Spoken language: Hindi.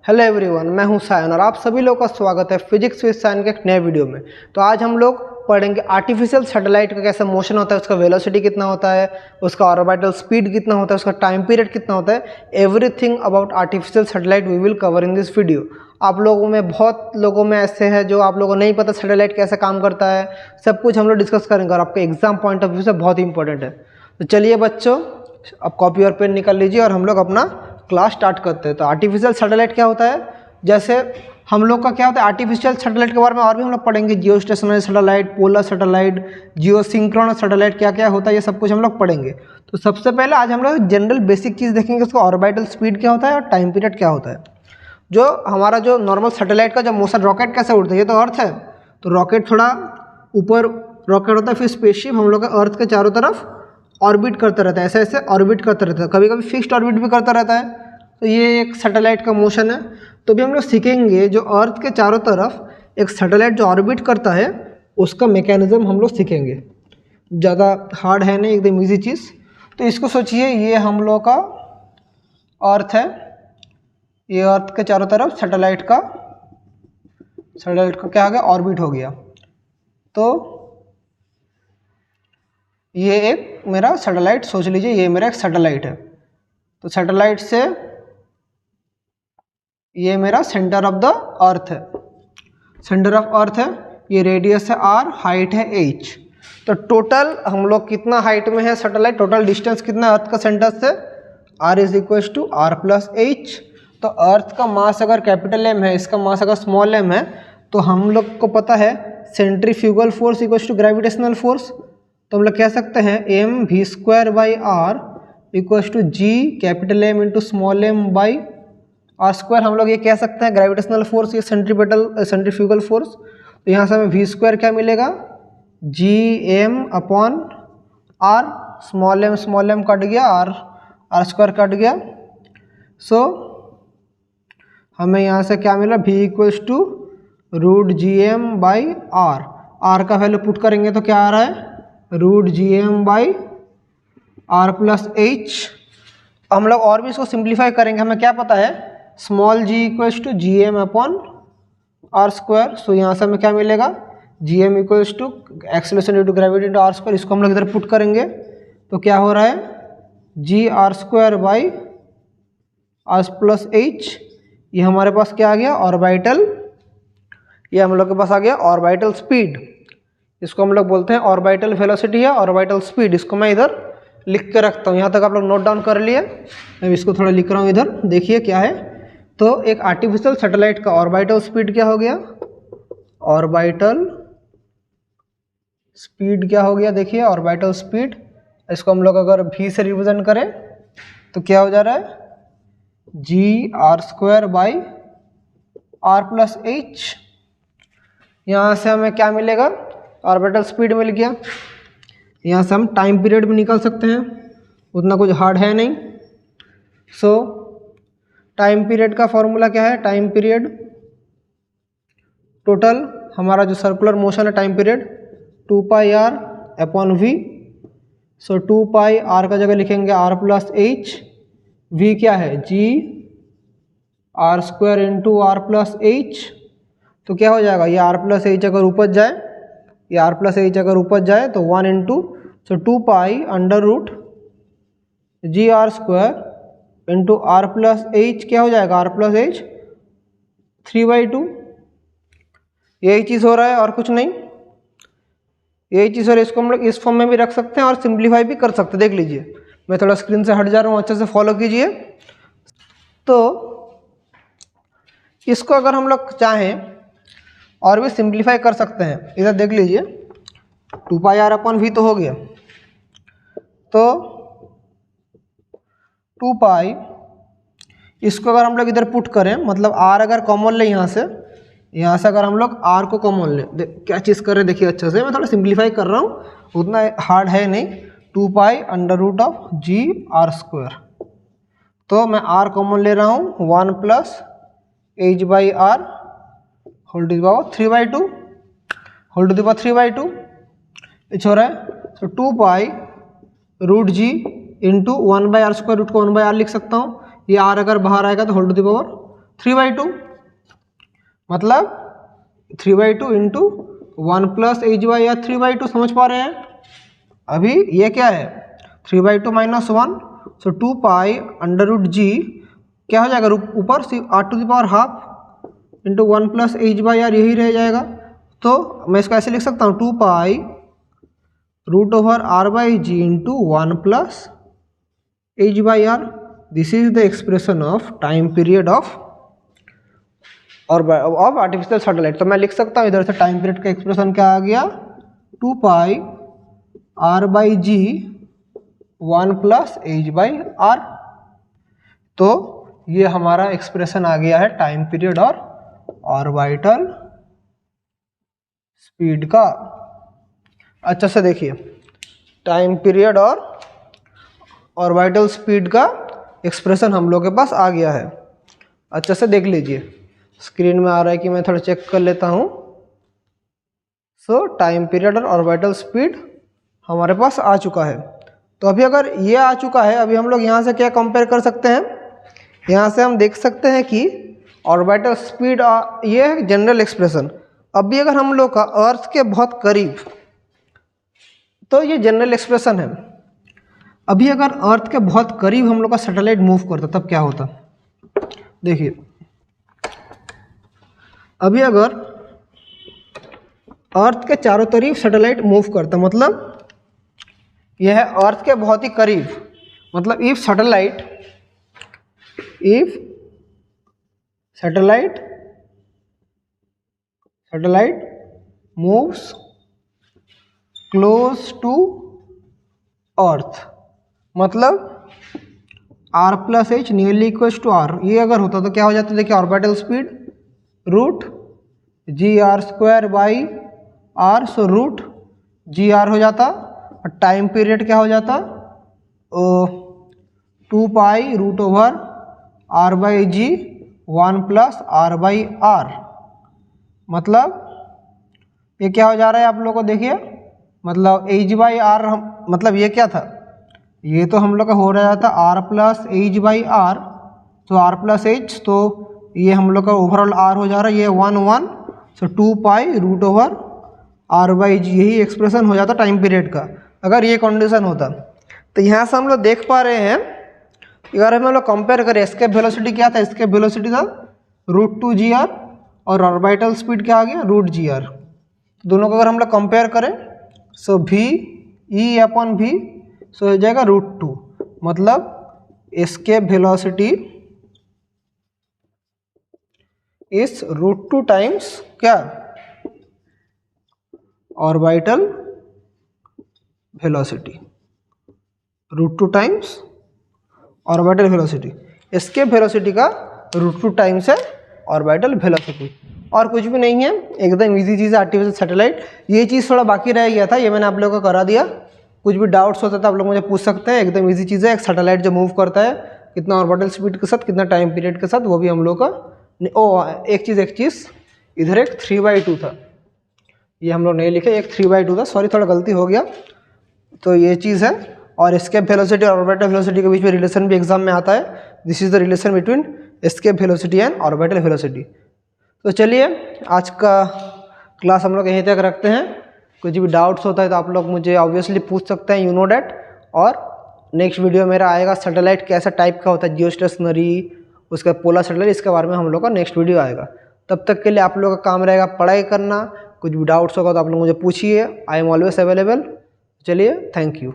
हेलो एवरीवन, मैं हूं सायन और आप सभी लोगों का स्वागत है फिजिक्स विद सायन के एक नए वीडियो में। तो आज हम लोग पढ़ेंगे आर्टिफिशियल सैटेलाइट का कैसा मोशन होता है, उसका वेलोसिटी कितना होता है, उसका ऑर्बिटल स्पीड कितना होता है, उसका टाइम पीरियड कितना होता है। Everything about artificial satellite we will cover in this video. आप लोगों में बहुत लोगों में ऐसे हैं जो आप लोगों को नहीं पता सैटेलाइट कैसे काम करता है, सब कुछ हम लोग डिस्कस करेंगे और आपके एग्जाम पॉइंट ऑफ व्यू से बहुत ही इंपॉर्टेंट है। तो चलिए बच्चों, अब कॉपी और पेन निकाल लीजिए और हम लोग अपना क्लास स्टार्ट करते हैं। तो आर्टिफिशियल सैटेलाइट क्या होता है, जैसे हम लोग का क्या होता है आर्टिफिशियल सैटेलाइट के बारे में और भी हम लोग पढ़ेंगे। Geostationary satellite, polar satellite, geosynchronous satellite, क्या क्या होता है ये सब कुछ हम लोग पढ़ेंगे। तो सबसे पहले आज हम लोग जनरल बेसिक चीज़ देखेंगे, उसका ऑर्बिटल स्पीड क्या होता है और टाइम पीरियड क्या होता है। जो हमारा जो नॉर्मल सैटेलाइट का जो मोशन, रॉकेट कैसे उड़ता है, ये तो अर्थ है, तो रॉकेट थोड़ा ऊपर रॉकेट होता है, फिर स्पेसशिप हम लोग का अर्थ के चारों तरफ ऑर्बिट करता रहता है, ऐसे ऐसे ऑर्बिट करता रहता है, कभी कभी फिक्स्ड ऑर्बिट भी करता रहता है। तो ये एक सैटेलाइट का मोशन है। तो भी हम लोग सीखेंगे जो अर्थ के चारों तरफ एक सैटेलाइट जो ऑर्बिट करता है उसका मैकेनिज्म हम लोग सीखेंगे। ज़्यादा हार्ड है नहीं, एकदम इजी चीज़। तो इसको सोचिए, ये हम लोग का अर्थ है, ये अर्थ के चारों तरफ सैटेलाइट का क्या हो गया, ऑर्बिट हो गया। तो ये एक मेरा सैटेलाइट सोच लीजिए, ये मेरा एक सैटेलाइट है। तो सैटेलाइट से ये मेरा सेंटर ऑफ द अर्थ है, सेंटर ऑफ अर्थ है, ये रेडियस है r, हाइट है h। तो टोटल हम लोग कितना हाइट में है सैटेलाइट, टोटल डिस्टेंस कितना है अर्थ का सेंटर से, r is equal to r plus h। तो अर्थ का मास अगर कैपिटल M है, इसका मास अगर स्मॉल m है, तो हम लोग को पता है centrifugal force equal to gravitational force. तो हम लोग कह सकते हैं m v square by r equal to g capital M into small m by R square. हम लोग ये कह सकते हैं ग्रेविटेशनल फोर्स, ये सेंट्रीफ्यूगल फोर्स। तो यहाँ से हमें वी स्क्वायर क्या मिलेगा, G M upon R, small M cut गया, आर स्क्वायर कट गया। सो हमें यहाँ से क्या मिला, we equals to root G M by R. R का वैल्यू पुट करेंगे तो क्या आ रहा है, root G M by are plus H. हम लोग और भी इसको सिंप्लीफाई करेंगे, हमें क्या पता है, small g equals to g M upon r square. So यहाँ से हमें क्या मिलेगा, जी m equals to acceleration due to gravity into r square. इसको हम लोग इधर पुट करेंगे तो क्या हो रहा है, g are square by are plus h. ये हमारे पास क्या आ गया, ऑर्बिटल, ये हम लोग के पास आ गया ऑर्बिटल स्पीड। इसको हम लोग बोलते हैं ऑर्बिटल वेलोसिटी है, ऑर्बिटल स्पीड। इसको मैं इधर लिख के रखता हूँ, यहाँ तक आप लोग नोट डाउन कर लिए। मैं इसको थोड़ा लिख रहा हूँ इधर, देखिए क्या है। तो एक आर्टिफिशियल सैटेलाइट का ऑर्बिटल स्पीड क्या हो गया, ऑर्बिटल स्पीड क्या हो गया, देखिए ऑर्बिटल स्पीड। इसको हम लोग अगर v से रिप्रेजेंट करें तो क्या हो जा रहा है, g are square by are plus h. यहाँ से हमें क्या मिलेगा, ऑर्बिटल स्पीड मिल गया। यहाँ से हम टाइम पीरियड भी निकाल सकते हैं, उतना कुछ हार्ड है नहीं। सो टाइम पीरियड का फॉर्मूला क्या है, टाइम पीरियड टोटल हमारा जो सर्कुलर मोशन है time period 2 pi r upon v. So 2 pi r का जगह लिखेंगे आर प्लस एच, वी क्या है, g are square into are plus H. तो क्या हो जाएगा, ये आर प्लस एच अगर ऊपर जाए, ये आर प्लस एच अगर ऊपर जाए तो 1 into, so 2 pi under root G are square into are plus H, क्या हो जाएगा, आर प्लस एच 3/2। यही चीज़ हो रहा है और कुछ नहीं, यही चीज़ हो रही है। इसको हम लोग इस फॉर्म में भी रख सकते हैं और सिंप्लीफाई भी कर सकते हैं। देख लीजिए, मैं थोड़ा स्क्रीन से हट जा रहा हूँ, अच्छे से फॉलो कीजिए। तो इसको अगर हम लोग चाहें और भी सिंप्लीफाई कर सकते हैं, इधर देख लीजिए, 2 पाई आर अपॉन वी तो हो गया, तो 2 पाई, इसको अगर हम लोग इधर पुट करें, मतलब आर अगर कॉमन ले यहाँ से अगर हम लोग आर को कॉमन ले, क्या चीज़ कर रहे हैं देखिए अच्छे से, मैं थोड़ा सिंप्लीफाई कर रहा हूँ, उतना हार्ड है नहीं। 2 pi under root of G are square, तो मैं आर कॉमन ले रहा हूँ, 1 plus H by R whole to the power 3/2, whole to the power 3/2 इच हो रहा है। तो 2 pi root G into 1 by R square, root को 1 बाई आर लिख सकता हूँ। ये आर अगर बाहर आएगा तो होल टू द पावर 3/2, मतलब 3/2 into 1 plus H by R 3/2, समझ पा रहे हैं। अभी ये क्या है 3/2 minus 1, so 2 pi under root G क्या हो जाएगा ऊपर r to the power half into 1 plus H by R, यही रह जाएगा। तो मैं इसको ऐसे लिख सकता हूँ 2 pi root over are by G into 1 plus H by R. This is the expression of time period of artificial satellite. तो मैं लिख सकता हूँ इधर से टाइम पीरियड का एक्सप्रेशन क्या आ गया 2 pi r by ji 1 plus H by are. तो ये हमारा एक्सप्रेशन आ गया है टाइम पीरियड और ऑर्बिटल स्पीड का। अच्छा से देखिए, टाइम पीरियड और ऑर्बिटल स्पीड का एक्सप्रेशन हम लोग के पास आ गया है। अच्छा से देख लीजिए, स्क्रीन में आ रहा है कि मैं थोड़ा चेक कर लेता हूँ। सो टाइम पीरियड और ऑर्बिटल स्पीड हमारे पास आ चुका है। तो अभी अगर ये आ चुका है, अभी हम लोग यहाँ से क्या कंपेयर कर सकते हैं, यहाँ से हम देख सकते हैं कि ऑर्बिटल स्पीड ये है जनरल एक्सप्रेशन। अभी अगर हम लोग का अर्थ के बहुत करीब, तो ये जनरल एक्सप्रेशन है। अभी अगर अर्थ के बहुत करीब हम लोग का सैटेलाइट मूव करता तब क्या होता, देखिए। अभी अगर अर्थ के चारों तरफ सैटेलाइट मूव करता, मतलब यह है अर्थ के बहुत ही करीब, मतलब if satellite moves close to earth, मतलब r plus H nearly equals to R, ये अगर होता तो क्या हो जाता, देखिए orbital speed root G are square by R, so root G R हो जाता। और टाइम पीरियड क्या हो जाता 2 pi root over are by ji 1 plus R by R. मतलब ये क्या हो जा रहा है आप लोगों को देखिए, मतलब एच बाई आर, मतलब ये क्या था, ये तो हम लोग का हो रहा था R plus H by are, तो आर प्लस एच, तो ये हम लोग का ओवरऑल आर हो जा रहा है, ये 1 so 2 pi root over are by g, यही एक्सप्रेशन हो जाता टाइम पीरियड का अगर ये कंडीशन होता। तो यहाँ से हम लोग देख पा रहे हैं, अगर हम लोग कंपेयर करें, एस्केप वेलोसिटी क्या था, एस्केप वेलोसिटी था √2 जी आर और ऑर्बिटल स्पीड क्या आ गया √g r। दोनों को अगर हम लोग कंपेयर करें, सो v e अपॉन v, सो हो जाएगा √2, मतलब एस्केप वेलोसिटी इस √2 टाइम्स क्या orbital velocity, √2 times orbital velocity. Escape velocity का √2 टाइम्स है ऑर्बिटल वेलोसिटी, और कुछ भी नहीं है, एकदम इजी चीज़ है आर्टिफिशियल सैटेलाइट। ये चीज़ थोड़ा बाकी रह गया था, ये मैंने आप लोगों को करा दिया। कुछ भी डाउट्स होता था आप लोग मुझे पूछ सकते हैं, एकदम इजी चीज़ है। एक सैटेलाइट जो मूव करता है कितना ऑर्बिटल स्पीड के साथ, कितना टाइम पीरियड के साथ, वो भी हम लोग का। एक चीज़ इधर एक 3/2 था, ये हम लोग नहीं लिखे, एक 3/2 था, सॉरी थोड़ा गलती हो गया। तो ये चीज़ है, और एस्केप वेलोसिटी और ऑर्बिटल वेलोसिटी के बीच में रिलेशन भी एग्जाम में आता है। This is the relation between escape velocity and orbital velocity. तो चलिए आज का क्लास हम लोग यहीं तक रखते हैं। कुछ भी डाउट्स होता है तो आप लोग मुझे ऑब्वियसली पूछ सकते हैं, यू नो डैट। और नेक्स्ट वीडियो मेरा आएगा सैटेलाइट कैसा टाइप का होता है, जियो स्टेशनरी, उसका पोलर सैटेलाइट, इसके बारे में हम लोग का नेक्स्ट वीडियो आएगा। तब तक के लिए आप लोगों का काम रहेगा पढ़ाई करना। कुछ भी डाउट्स होगा तो आप लोग मुझे पूछिए, आई एम ऑलवेज अवेलेबल। चलिए, थैंक यू।